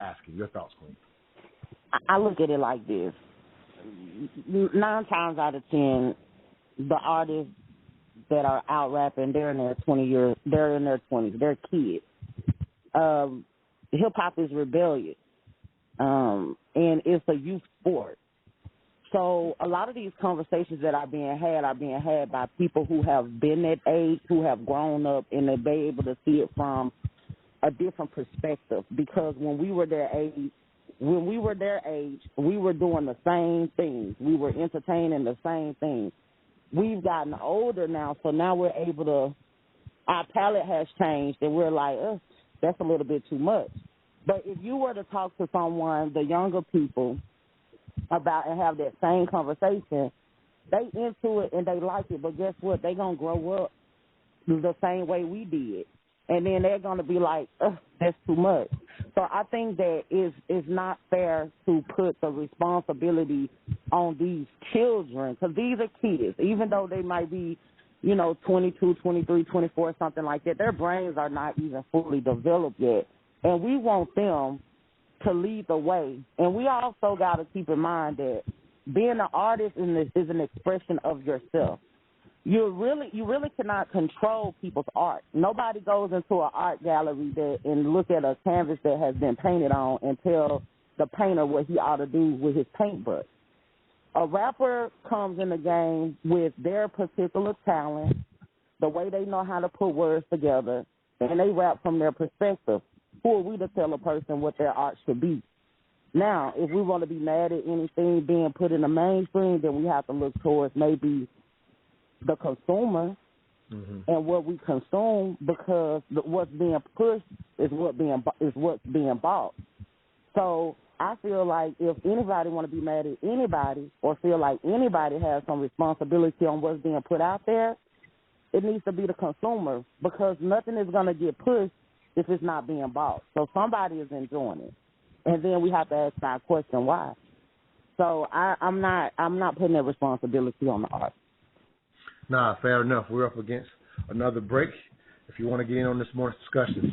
asking. Your thoughts, Queen. I look at it like this. 9 times out of 10, the artists that are out rapping, they're in their 20s, they're kids. Hip hop is rebellious, and it's a youth sport. So a lot of these conversations that are being had by people who have been that age, who have grown up, and they're able to see it from a different perspective. Because when we were their age, we were doing the same things. We were entertaining the same things. We've gotten older now, so now we're able to, our palate has changed, and we're like, that's a little bit too much. But if you were to talk to someone, the younger people, about and have that same conversation, they into it and they like it, but guess what? They going to grow up the same way we did. And then they're going to be like, that's too much. So I think that it's not fair to put the responsibility on these children, because these are kids. Even though they might be, 22, 23, 24, something like that, their brains are not even fully developed yet. And we want them to lead the way. And we also got to keep in mind that being an artist is an expression of yourself. You really cannot control people's art. Nobody goes into an art gallery and look at a canvas that has been painted on and tell the painter what he ought to do with his paintbrush. A rapper comes in the game with their particular talent, the way they know how to put words together, and they rap from their perspective. Who are we to tell a person what their art should be? Now, if we want to be mad at anything being put in the mainstream, then we have to look towards maybe the consumer and what we consume, because what's being pushed is what's being bought. So I feel like if anybody want to be mad at anybody or feel like anybody has some responsibility on what's being put out there, it needs to be the consumer, because nothing is going to get pushed if it's not being bought. So somebody is enjoying it. And then we have to ask that question, why? So I'm not putting that responsibility on the artist. Nah, fair enough. We're up against another break. If you want to get in on this morning's discussion,